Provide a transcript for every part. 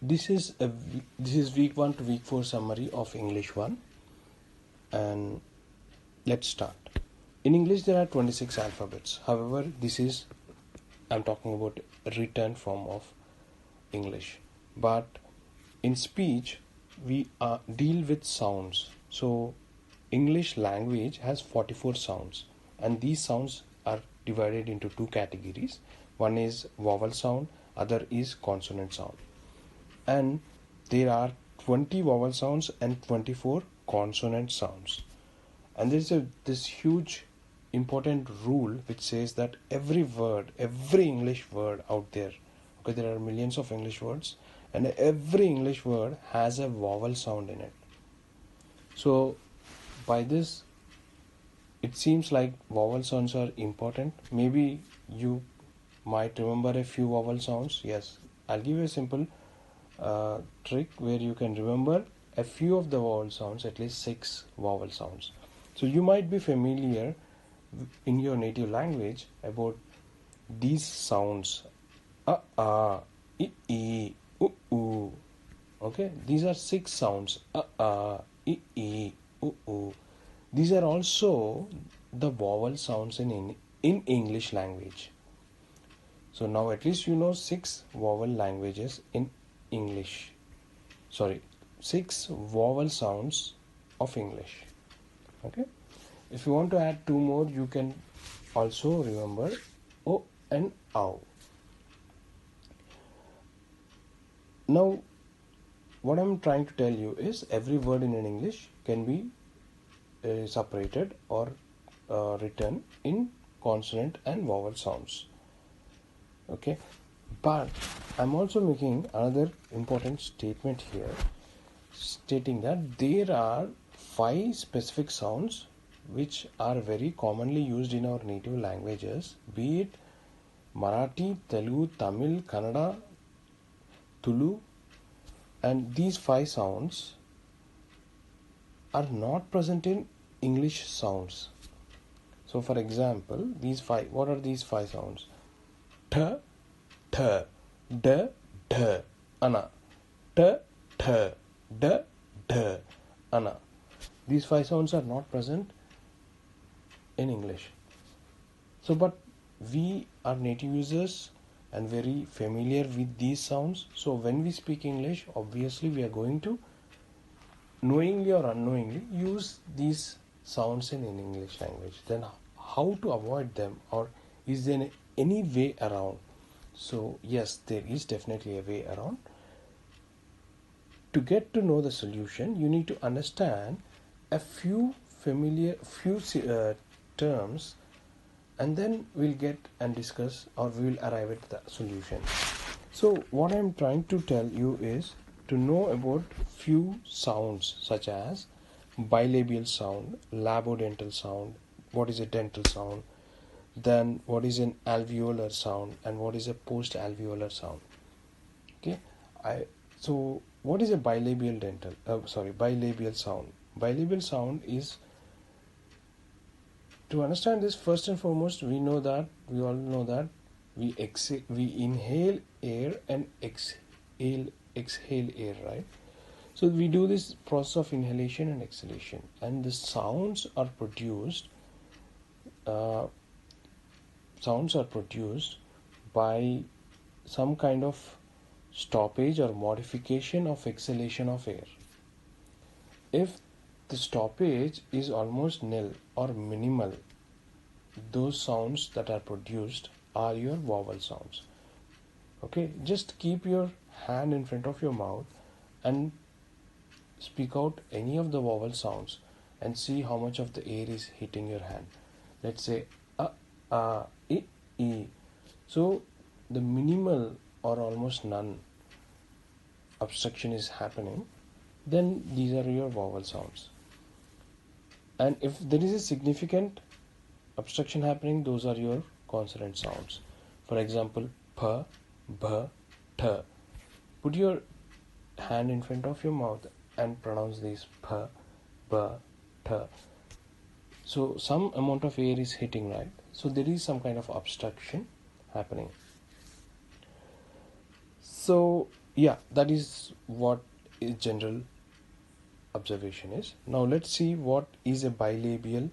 This is week 1 to week 4 summary of English 1, and let's start. In English there are 26 alphabets. However, I'm talking about written form of English, but in speech we deal with sounds. So English language has 44 sounds, and these sounds are divided into two categories. One is vowel sound, other is consonant sound. And there are 20 vowel sounds and 24 consonant sounds. And there's this huge important rule which says that every English word out there, okay, there are millions of English words, and every English word has a vowel sound in it. So by this, it seems like vowel sounds are important. Maybe you might remember a few vowel sounds. Yes, I'll give you a simple trick where you can remember a few of the vowel sounds, at least 6 vowel sounds. So you might be familiar in your native language about these sounds: a, I, u, u. Okay, these are 6 sounds: a, I, u, u. These are also the vowel sounds in English language. So now at least you know 6 vowel languages in English. 6 vowel sounds of English. Okay. If you want to add 2 more, you can also remember O and OW. Now, what I'm trying to tell you is every word in an English can be separated or written in consonant and vowel sounds. Okay, but I'm also making another important statement here, stating that there are 5 specific sounds which are very commonly used in our native languages, be it Marathi, Telugu, Tamil, Kannada, Tulu, and these 5 sounds are not present in English sounds. So for example, what are these 5 sounds? T, th, d, dh, ana. T, th, d, dh, ana. These 5 sounds are not present in English. So, but we are native users and very familiar with these sounds. So when we speak English, obviously we are going to knowingly or unknowingly use these sounds in English language. Then how to avoid them, or is there any way around? So yes, there is definitely a way around. To get to know the solution, you need to understand a few terms, and then we'll get and discuss, or we will arrive at the solution. So what I'm trying to tell you is to know about few sounds such as bilabial sound, labodental sound, what is a dental sound, then what is an alveolar sound, and what is a post-alveolar sound. Okay, so what is a bilabial sound? Bilabial sound is, to understand this, first and foremost, we all know that we inhale air and exhale air, right? So we do this process of inhalation and exhalation, and the sounds are produced by some kind of stoppage or modification of exhalation of air. If the stoppage is almost nil or minimal, those sounds that are produced are your vowel sounds. Okay, just keep your hand in front of your mouth and speak out any of the vowel sounds and see how much of the air is hitting your hand. Let's say a, I, e. So the minimal or almost none obstruction is happening, then these are your vowel sounds. And if there is a significant obstruction happening, those are your consonant sounds. For example, p, b, t. Put your hand in front of your mouth and pronounce these p, b, t. So some amount of air is hitting, right? So there is some kind of obstruction happening. So yeah, that is what is general observation is. Now let's see what is a bilabial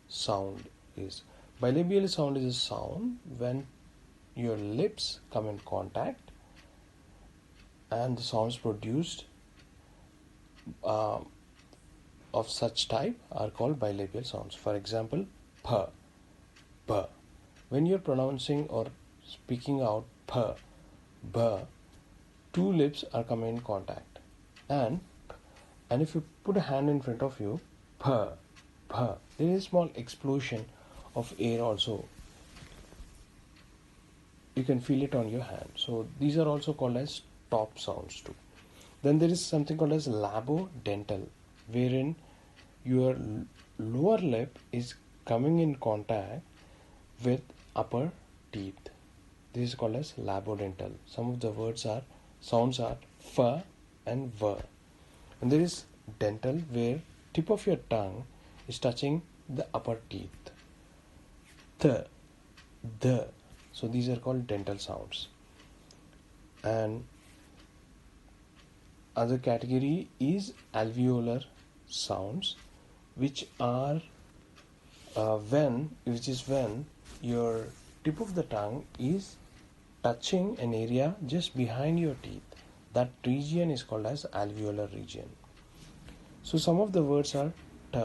sound is. Bilabial sound is a sound when your lips come in contact and the sounds produced of such type are called bilabial sounds. For example, p, b. When you're pronouncing or speaking out p, b, two lips are coming in contact, and if you put a hand in front of you, p, p, there is a small explosion of air also. You can feel it on your hand. So these are also called as stop sounds too. Then there is something called as labodental, wherein your lower lip is coming in contact with upper teeth. This is called as labodental. Some of the sounds are f and v. And there is dental, where tip of your tongue is touching the upper teeth. Th, the. So these are called dental sounds. And other category is alveolar sounds, which are when your tip of the tongue is touching an area just behind your teeth. That region is called as alveolar region. So some of the words are t.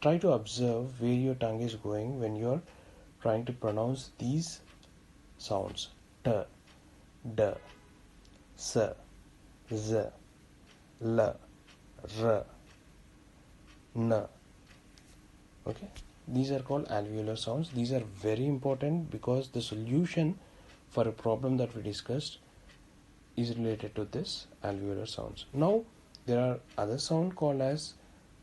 Try to observe where your tongue is going when you are trying to pronounce these sounds. T, d, s, z, l, r, n. Okay, these are called alveolar sounds. These are very important because the solution for a problem that we discussed is related to this alveolar sounds. Now there are other sounds called as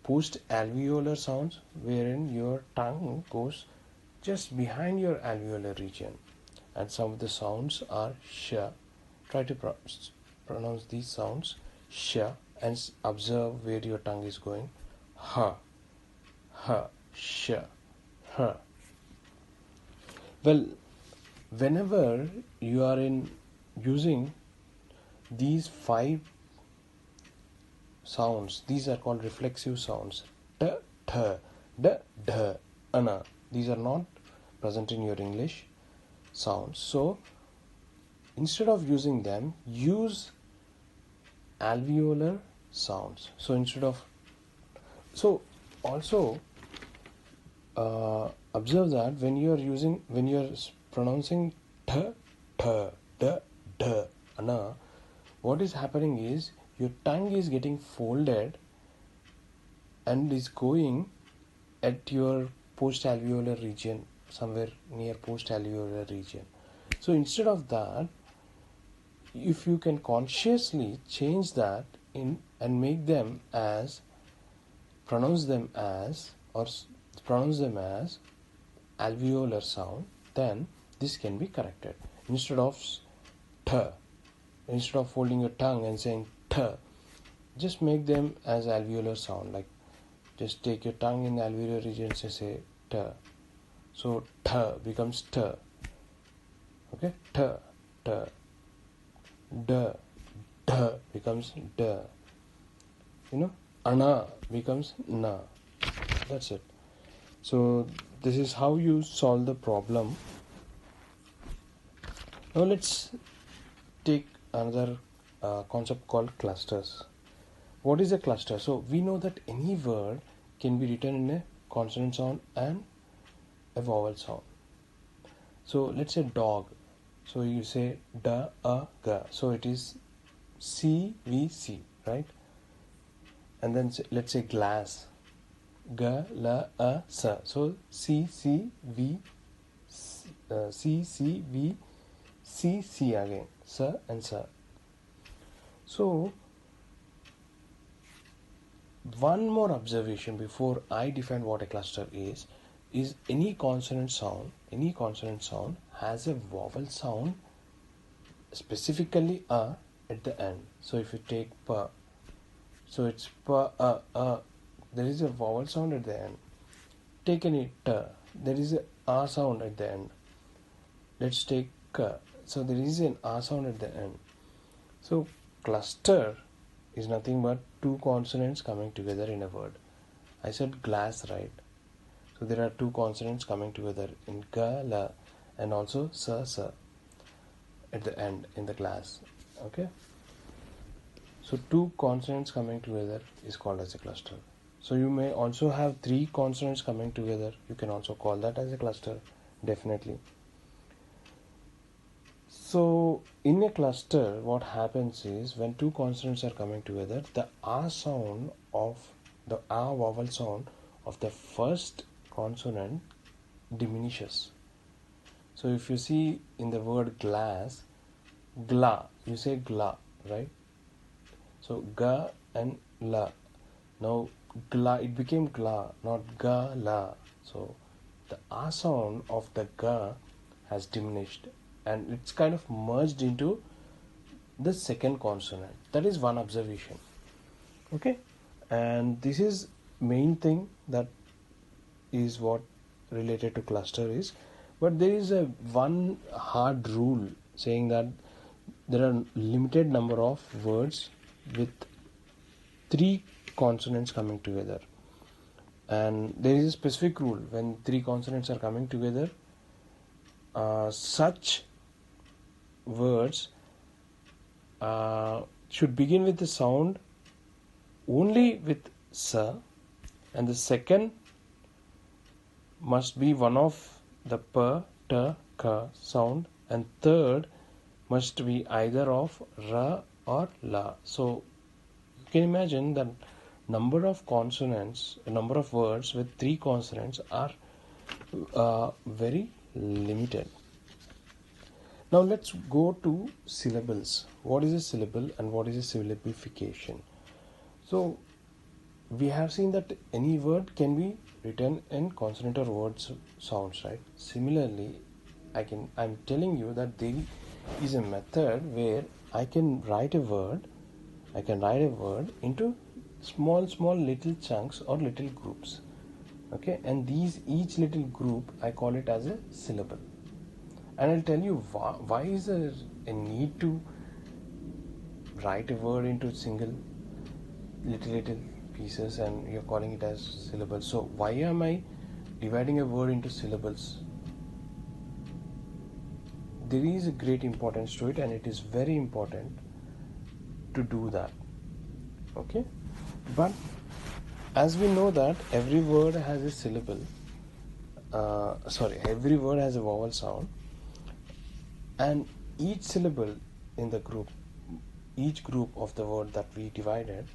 post alveolar sounds, wherein your tongue goes just behind your alveolar region, and some of the sounds are sh. Try to pronounce these sounds sh and observe where your tongue is going. Ha, ha, sh, ha. Well, whenever you are using these 5 sounds, these are called reflexive sounds. T, th, d, dh, ana. These are not present in your English sounds. So instead of using them, use alveolar sounds. So also observe that when you are pronouncing th, th, d, dh, ana, what is happening is your tongue is getting folded and is going at your post-alveolar region, somewhere near post-alveolar region. So instead of that, if you can consciously change that and pronounce them as alveolar sound, then this can be corrected. Instead of folding your tongue and saying t, just make them as alveolar sound. Like, just take your tongue in the alveolar region and say t. So t becomes t. Okay, t, t. D, d becomes d. Ana becomes na. That's it. So this is how you solve the problem. Now let's take another concept called clusters. What is a cluster? So we know that any word can be written in a consonant sound and a vowel sound. So let's say dog. So you say da, a, ga. So it is C, V, C, right? And then let's say glass. Ga, la, a, sa. So C, C, V, C, C, V, C, C again. Sa and sa. So one more observation before I define what a cluster is any consonant sound has a vowel sound, specifically a, at the end. So if you take pa, so it's pa, a, there is a vowel sound at the end. Take any ta, there is a sound at the end. Let's take ka, so there is an a sound at the end. So cluster is nothing but two consonants coming together in a word. I said glass, right? So there are two consonants coming together in ga, la, and also sa, sa at the end in the glass. Okay? So two consonants coming together is called as a cluster. So you may also have three consonants coming together. You can also call that as a cluster, definitely. So in a cluster, what happens is when two consonants are coming together, the R sound of the R vowel sound of the first consonant diminishes. So if you see in the word glass, gla, you say gla, right? So ga and la. Now gla, it became gla, not ga la. So the A sound of the ga has diminished and it's kind of merged into the second consonant. That is one observation. Okay, and this is main thing that is what related to cluster is. But there is a one hard rule saying that there are limited number of words with three consonants coming together, and there is a specific rule when three consonants are coming together, such words should begin with the sound only with sa, and the second must be one of the pa, ta, ka sound, and third must be either of ra or la. So you can imagine that number of consonants, number of words with three consonants are very limited. Now let's go to syllables. What is a syllable and what is a syllabification? So we have seen that any word can be written in consonant or word sounds, right? Similarly, I'm telling you that there is a method where I can write a word into small little chunks or little groups. Okay, and each little group I call it as a syllable. And I'll tell you why is there a need to write a word into single little pieces and you're calling it as syllables. So why am I dividing a word into syllables? There is a great importance to it, and it is very important to do that. Okay, but as we know that every word has a syllable, every word has a vowel sound, and each syllable in the group, each group of the word that we divided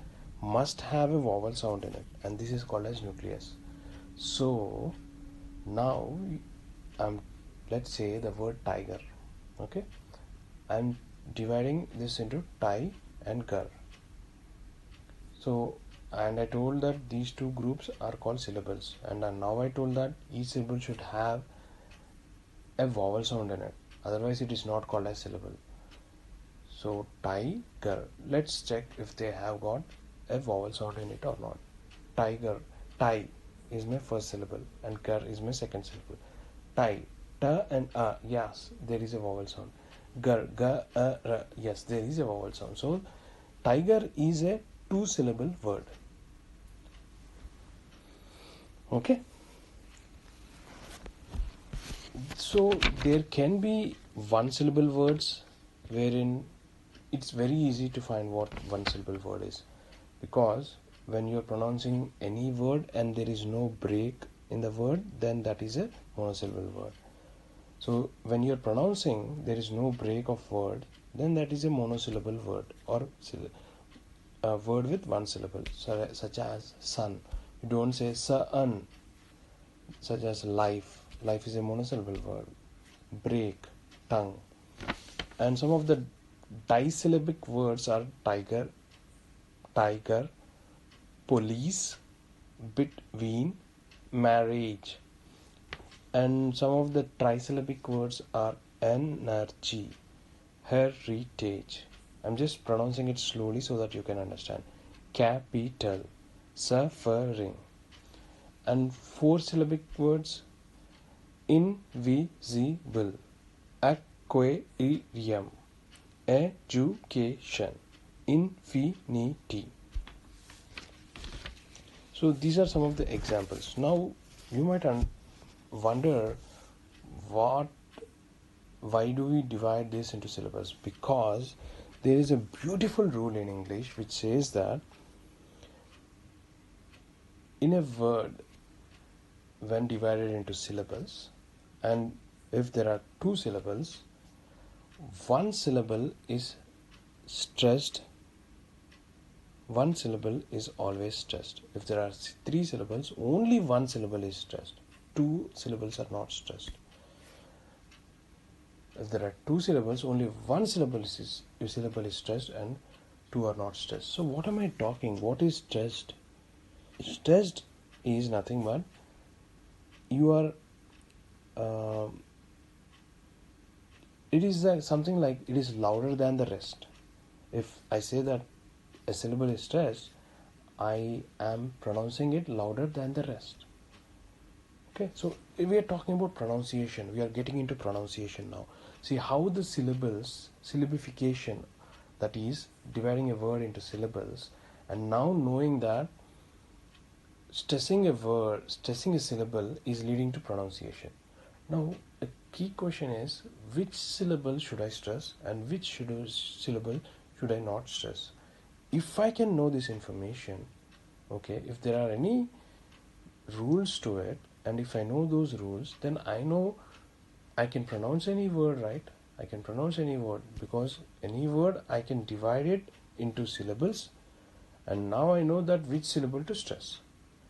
must have a vowel sound in it, and this is called as nucleus. So now let's say the word tiger. Okay, I'm dividing this into tai and gar. So, and I told that these two groups are called syllables, and now I told that each syllable should have a vowel sound in it, otherwise it is not called as syllable. So tiger, let's check if they have got a vowel sound in it or not. Tiger, tai is my first syllable and gar is my second syllable. Tai, ta and a, yes, there is a vowel sound. Gar, ga, ra, yes, there is a vowel sound. So tiger is a two syllable word. Okay, so there can be one syllable words wherein it's very easy to find what one syllable word is, because when you're pronouncing any word and there is no break in the word, then that is a monosyllable word. So when you're pronouncing there is no break of word, then that is a monosyllable word, or a word with one syllable, such as sun. You don't say sun. Such as life. Life is a monosyllable word. Break, tongue. And some of the disyllabic words are tiger, police, between, marriage. And some of the trisyllabic words are energy, heritage. I'm just pronouncing it slowly so that you can understand. Capital, suffering. And four syllabic words: invisible, aquarium, education. infinity. So these are some of the examples. Now you might wonder why do we divide this into syllables? Because there is a beautiful rule in English which says that in a word, when divided into syllables, and if there are two syllables, one syllable is stressed, one syllable is always stressed. If there are three syllables, only one syllable is stressed. Two syllables are not stressed. If there are two syllables, only one syllable is stressed and two are not stressed. So what am I talking? What is stressed? Stressed is nothing but you are it is something like it is louder than the rest. If I say that a syllable is stressed, I am pronouncing it louder than the rest. Okay, so if we are talking about pronunciation, we are getting into pronunciation now. See how the syllabification, that is dividing a word into syllables, and now knowing that stressing a syllable is leading to pronunciation. Now a key question is, which syllable should I stress and which syllable should I not stress? If I can know this information, okay, if there are any rules to it, and if I know those rules, then I know I can pronounce any word, right? I can pronounce any word, because any word I can divide it into syllables, and now I know that which syllable to stress.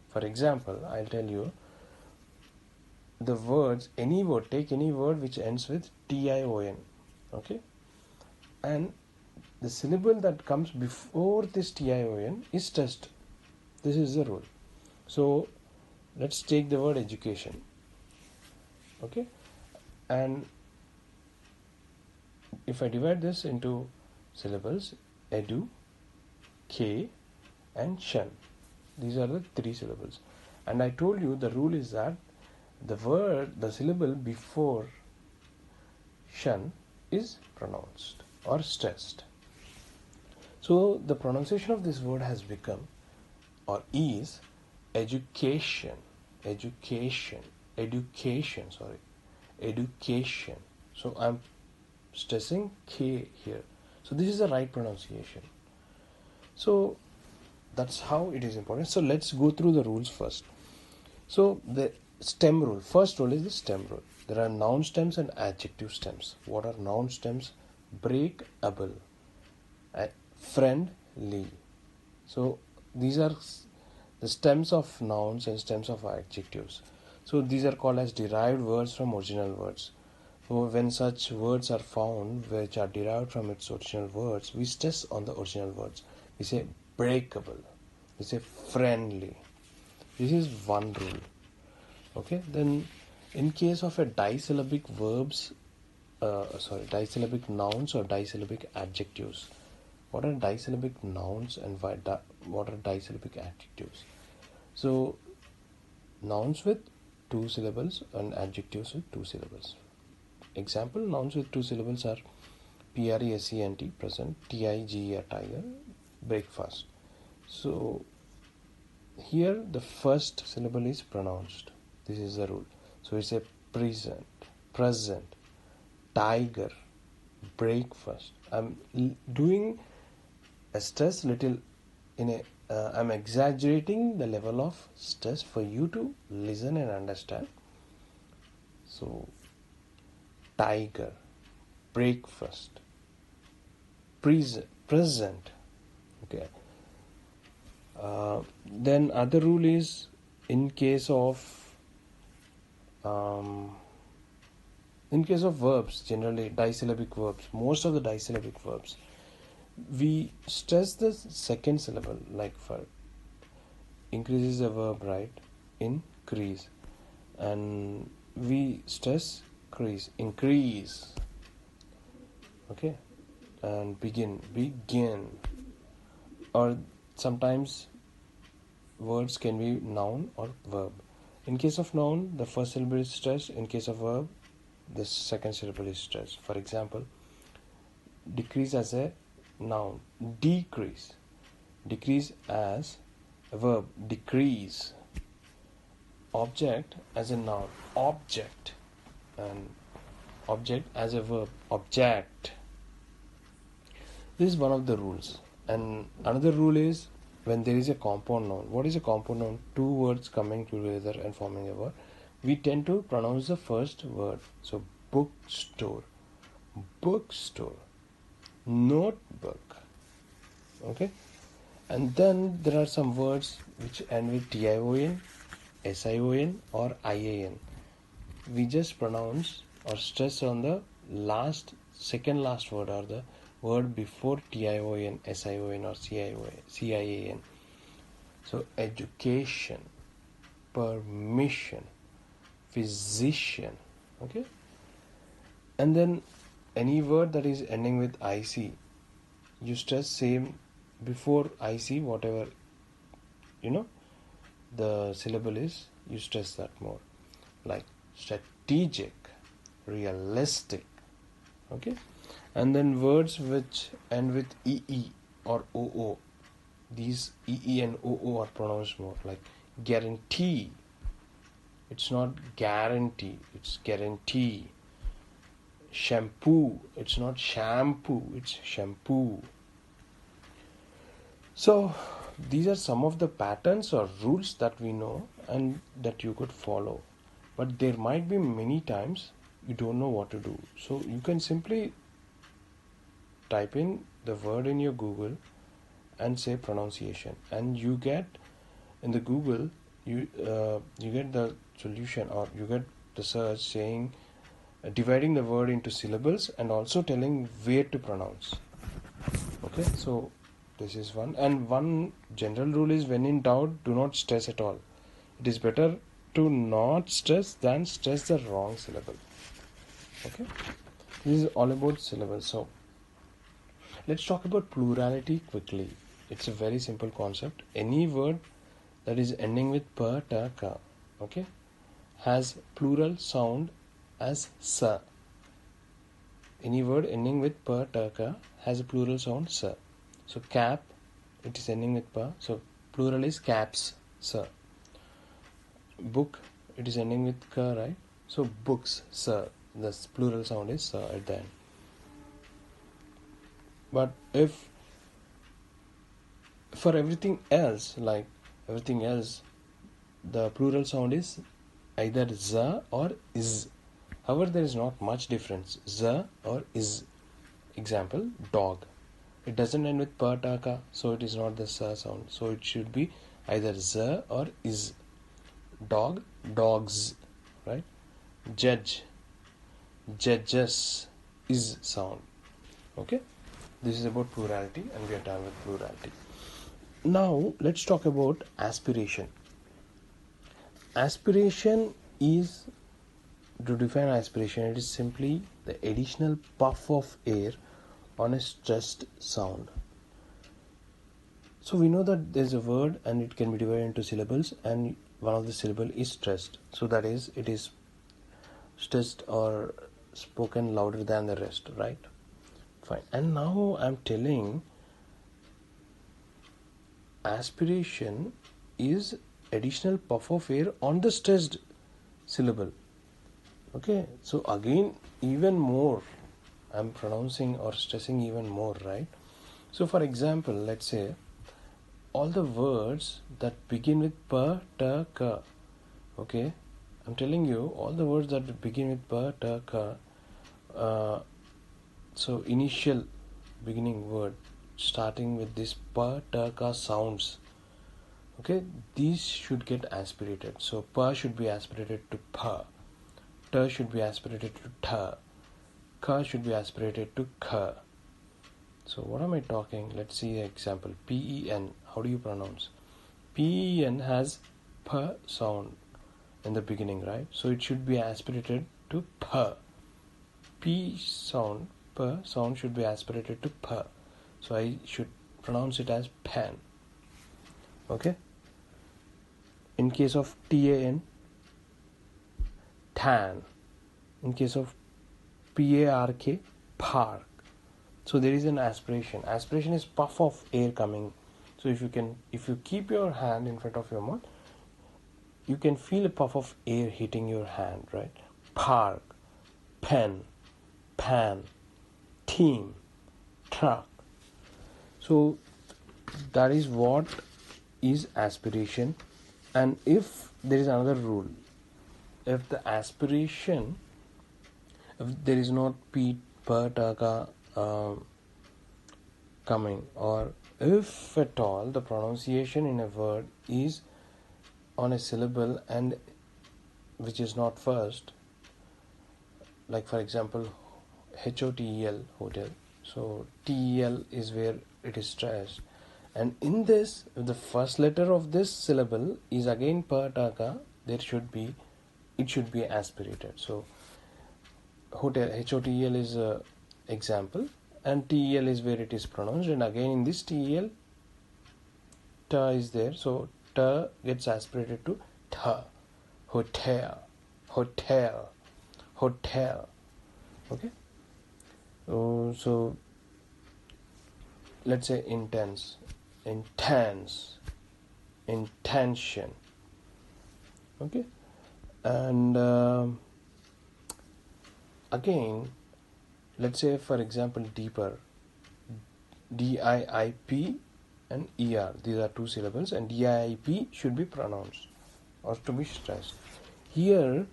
For example, I'll tell you the words, take any word which ends with tion, okay? And the syllable that comes before this tion is stressed. This is the rule. So let's take the word education, okay? And if I divide this into syllables, edu, k, and shan, these are the three syllables. And I told you the rule is that the syllable before shan is pronounced or stressed. So the pronunciation of this word has become or is education. So I'm stressing K here. So this is the right pronunciation. So that's how it is important. So let's go through the rules first. So the stem rule. First rule is the stem rule. There are noun stems and adjective stems. What are noun stems? Breakable, friendly. So these are the stems of nouns and stems of adjectives. So these are called as derived words from original words. So when such words are found which are derived from its original words, we stress on the original words. We say breakable, we say friendly. This is one rule. Okay, then in case of a disyllabic disyllabic nouns or disyllabic adjectives. What are disyllabic nouns and what are disyllabic adjectives? So nouns with two syllables and adjectives with two syllables. Example, nouns with two syllables are present, present, tiger, tiger, breakfast. So here the first syllable is pronounced. This is the rule. So we say present, tiger, breakfast. I'm doing a stress little I'm exaggerating the level of stress for you to listen and understand. So tiger, breakfast, present. Okay. Then other rule is in case of verbs, generally disyllabic verbs, most of the disyllabic verbs, we stress the second syllable. Like for increase is a verb, right? Increase, and we stress increase. Okay, and begin. Or sometimes words can be noun or verb. In case of noun, the first syllable is stressed. In case of verb, the second syllable is stressed. For example, decrease as a Noun. Decrease. Decrease as a verb. Decrease. Object as a noun. Object. And object as a verb. Object. This is one of the rules. And another rule is when there is a compound noun. What is a compound noun? Two words coming together and forming a word. We tend to pronounce the first word. So bookstore, bookstore, notebook. Okay, and then there are some words which end with tion, sion, or ian. We just pronounce or stress on the second last word or the word before tion, sion, or cian. So education, permission, physician. Okay, and then any word that is ending with ic, you stress same before ic, whatever the syllable is, you stress that more, like strategic, realistic. Okay, and then words which end with ee or oo, these ee and oo are pronounced more, like guarantee. It's not guarantee, it's guarantee. Shampoo, it's not shampoo, it's shampoo. So these are some of the patterns or rules that we know and that you could follow, but there might be many times you don't know what to do. So you can simply type in the word in your Google and say pronunciation, and you get in the Google you get the solution, or you get the search saying dividing the word into syllables and also telling where to pronounce. Okay, so this is one. And one general rule is, when in doubt, do not stress at all. It is better to not stress than stress the wrong syllable. Okay, this is all about syllables. So let's talk about plurality quickly. It's a very simple concept. Any word that is ending with pa, ta, ka, okay, has plural sound as sa. Any word ending with pa, ta, ka has a plural sound sa. So cap, it is ending with pa, so plural is caps, sa. Book, it is ending with ka, right? So books, sa. The plural sound is sa at the end. But if for everything else, like everything else, the plural sound is either za or is. However, there is not much difference, za or is. Example, dog. It doesn't end with pa, ta, ka, so it is not the sa sound. So it should be either za or is. Dog, dogs, right? Judge, judges, is sound. Okay, this is about plurality, and we are done with plurality. Now let's talk about aspiration. Aspiration is, to define aspiration, it is simply the additional puff of air on a stressed sound. So we know that there is a word and it can be divided into syllables, and one of the syllable is stressed. So that is, it is stressed or spoken louder than the rest, right? Fine. And now I'm telling aspiration is additional puff of air on the stressed syllable. Okay, so again, even more, I'm pronouncing or stressing even more, right? So for example, let's say all the words that begin with pa, ta, ka. Okay, I'm telling you all the words that begin with pa, ta, ka. So initial beginning word starting with this pa, ta, ka sounds. Okay, these should get aspirated. So pa should be aspirated to pa, ta should be aspirated to ta, ka should be aspirated to ka. So what am I talking? Let's see the example. pen, how do you pronounce? Pen has pa sound in the beginning, right? So it should be aspirated to pa. P sound, pa sound should be aspirated to pa. So I should pronounce it as pan. Okay? In case of tan, tan. In case of park, park. So there is an aspiration. Aspiration is puff of air coming. So if you keep your hand in front of your mouth, you can feel a puff of air hitting your hand, right? Park, pen, pan, team, truck. So that is what is aspiration. And if there is another rule, if the aspiration, if there is not p, pa, ta, ka coming, or if at all the pronunciation in a word is on a syllable and which is not first, like for example HOTEL, hotel, so TEL is where it is stressed, and in this, if the first letter of this syllable is again pa, ta, ka, it should be aspirated. So hotel, HOTEL is a example, and TEL is where it is pronounced, and again in this TEL, ta is there, so ta gets aspirated to tha. Hotel, hotel, hotel. Okay. So let's say intense, intense, intention. Okay. And again, let's say for example deeper, DIIP and ER, these are two syllables, and DIIP should be pronounced or to be stressed. Here,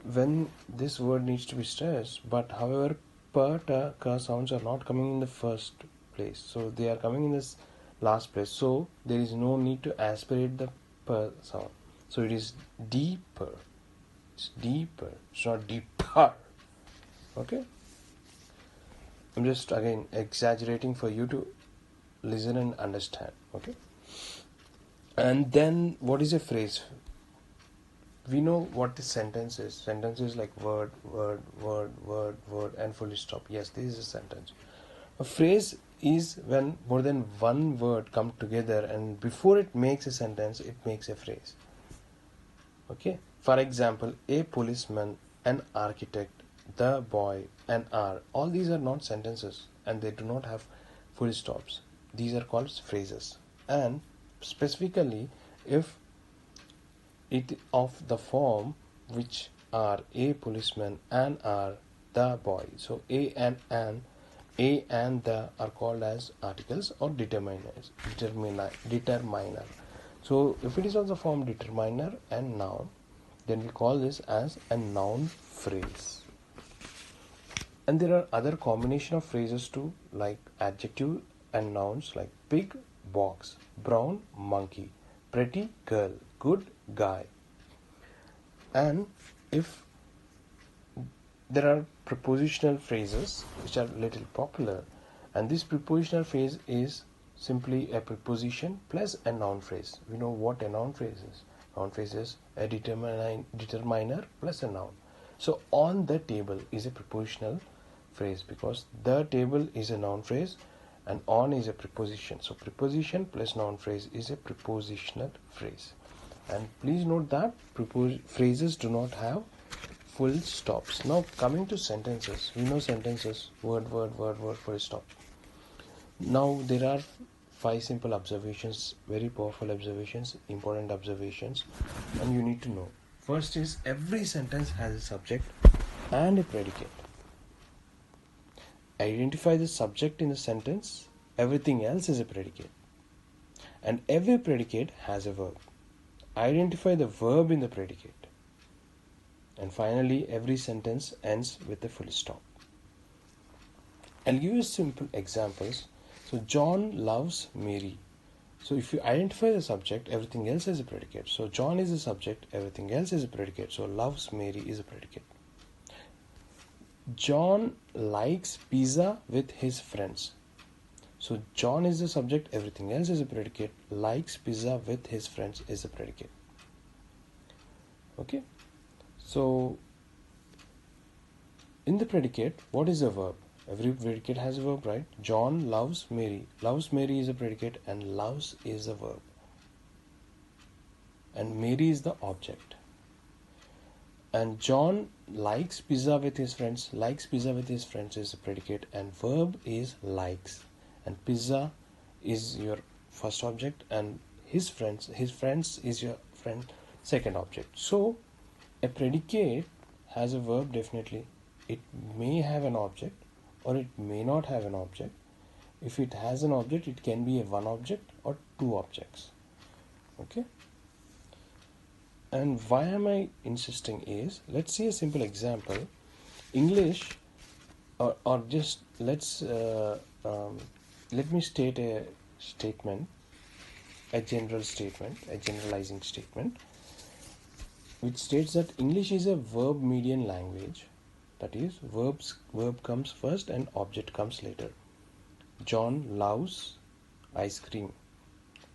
when this word needs to be stressed, but however pa, ta, ka sounds are not coming in the first place, so they are coming in this last place, so there is no need to aspirate the pa sound, so it is deeper. It's deeper, it's not deeper. Okay, I'm just again exaggerating for you to listen and understand. Okay, and then what is a phrase? We know what the sentence is. Sentence is like word, word, word, word, word, and full stop. Yes, this is a sentence. A phrase is when more than one word come together, and before it makes a sentence, it makes a phrase. Okay. For example, a policeman, an architect, the boy, an hour. All these are not sentences, and they do not have full stops. These are called phrases. And specifically, if it of the form which are a policeman, an are the boy, so a and an, a and the are called as articles or determiners, determiner. So if it is of the form determiner and noun, then we call this as a noun phrase. And there are other combination of phrases too, like adjective and nouns, like big box, brown monkey, pretty girl, good guy. And if there are prepositional phrases which are little popular, and this prepositional phrase is simply a preposition plus a noun phrase. We know what a noun phrase is. Noun phrase is a determiner plus a noun. So on the table is a prepositional phrase, because the table is a noun phrase and on is a preposition. So preposition plus noun phrase is a prepositional phrase. And please note that phrases do not have full stops. Now coming to sentences, we know sentences, word, word, word, word, full stop. Now there are 5 simple observations, very powerful observations, important observations, and you need to know. First is, every sentence has a subject and a predicate. Identify the subject in the sentence, everything else is a predicate. And every predicate has a verb. Identify the verb in the predicate. And finally, every sentence ends with a full stop. I'll give you simple examples. So John loves Mary. So if you identify the subject, everything else is a predicate. So John is a subject, everything else is a predicate. So loves Mary is a predicate. John likes pizza with his friends. So John is the subject, everything else is a predicate. Likes pizza with his friends is a predicate. Okay. So in the predicate, what is the verb? Every predicate has a verb, right? John loves Mary. Loves Mary is a predicate and loves is a verb. And Mary is the object. And John likes pizza with his friends. Likes pizza with his friends is a predicate, and verb is likes. And pizza is your first object, and his friends is your friend second object. So a predicate has a verb definitely. It may have an object or it may not have an object. If it has an object, it can be a one object or two objects. Okay. And why am I insisting is, let's see a simple example. English, or just let me state a statement, a generalizing statement, which states that English is a verb median language. That is, verb comes first and object comes later. John loves ice cream.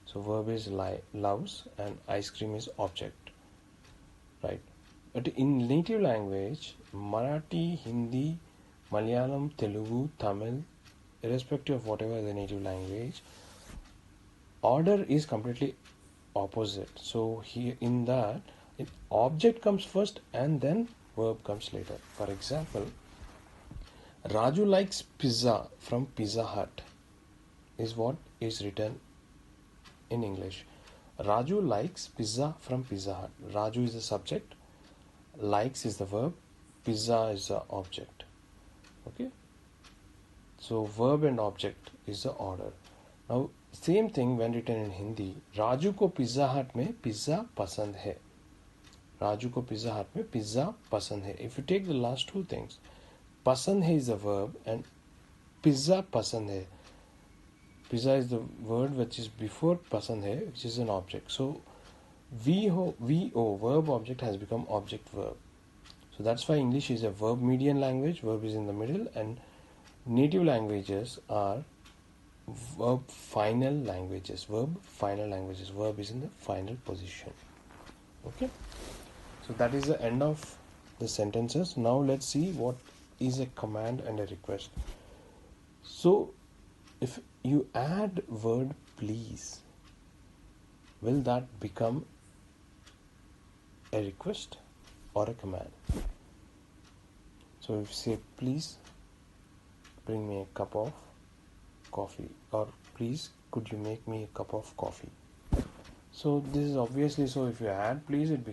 So verb is loves and ice cream is object. Right. But in native language, Marathi, Hindi, Malayalam, Telugu, Tamil, irrespective of whatever the native language, order is completely opposite. So here in that, object comes first and then verb comes later. For example, Raju likes pizza from Pizza Hut is what is written in English. Raju likes pizza from Pizza Hut. Raju is the subject, likes is the verb, pizza is the object. Okay. So verb and object is the order. Now same thing when written in Hindi. Raju ko Pizza Hut mein pizza pasand hai. Raju ko Pizza Hut mein pizza pasand hai. If you take the last two things, pasand hai is the verb and pizza pasand hai. Pizza is the word which is before pasand hai, which is an object. So VO verb object has become object verb. So that's why English is a verb median language. Verb is in the middle, and native languages are verb final languages. Verb is in the final position. Okay. So that is the end of the sentences. Now let's see what is a command and a request. So if you add word please, will that become a request or a command? So if you say please bring me a cup of coffee, or please could you make me a cup of coffee. So this is obviously, so if you add please, it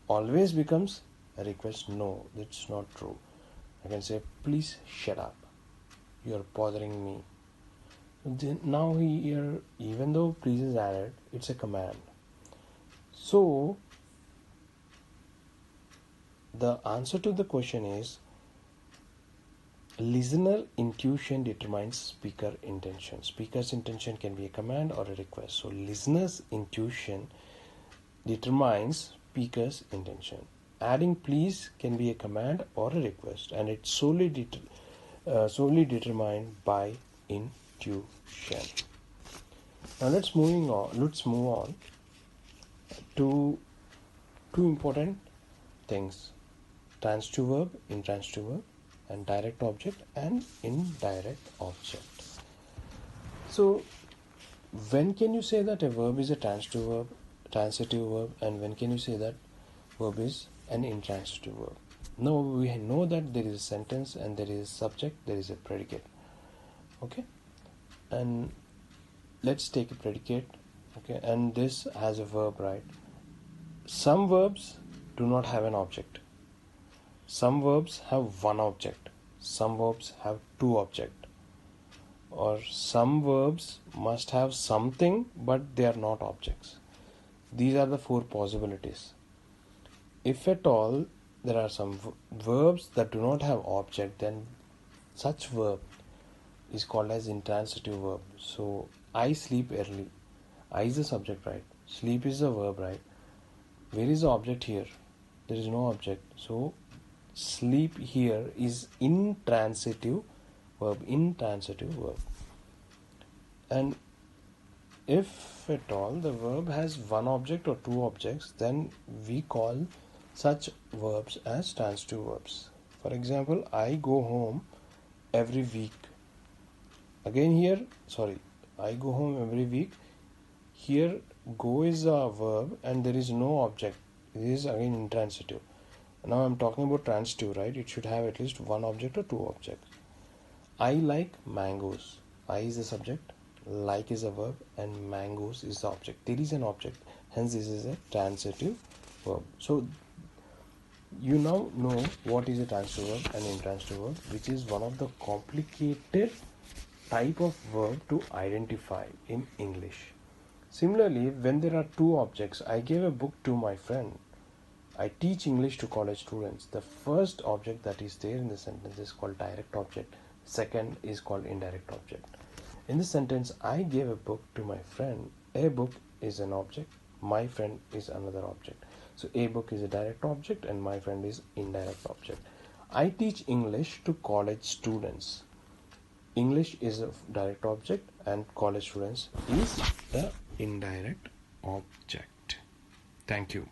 always becomes a request. No, that's not true. I can say please shut up, you're bothering me. Then now here, even though please is added, it's a command. So the answer to the question is, listener intuition determines speaker intention. Speaker's intention can be a command or a request. So listener's intuition determines speaker's intention. Adding please can be a command or a request, and it's solely determined by intuition. Now let's move on to two important things: transitive verb, intransitive verb, and direct object and indirect object. So when can you say that a verb is a transitive verb, and when can you say that verb is an intransitive verb? Now we know that there is a sentence and there is a subject, there is a predicate. Okay, and let's take a predicate. Okay, and this has a verb, right? Some verbs do not have an object. Some verbs have one object. Some verbs have two objects. Or some verbs must have something but they are not objects. These are the four possibilities. If at all there are some verbs that do not have object, then such verb is called as intransitive verb. So I sleep early. I is the subject, right? Sleep is the verb, right? Where is the object here? There is no object. So sleep here is intransitive verb. And if at all the verb has one object or two objects, then we call such verbs as transitive verbs. For example, I go home every week. Again here, I go home every week. Here go is a verb and there is no object. This is again intransitive. Now I'm talking about transitive, right? It should have at least one object or two objects. I like mangoes. I is the subject, like is a verb, and mangoes is the object. There is an object, hence this is a transitive verb. So you now know what is a transitive verb and intransitive verb, which is one of the complicated type of verb to identify in English. Similarly, when there are two objects, I gave a book to my friend. I teach English to college students. The first object that is there in the sentence is called direct object. Second is called indirect object. In this sentence, I gave a book to my friend. A book is an object. My friend is another object. So a book is a direct object and my friend is indirect object. I teach English to college students. English is a direct object and college students is the indirect object. Thank you.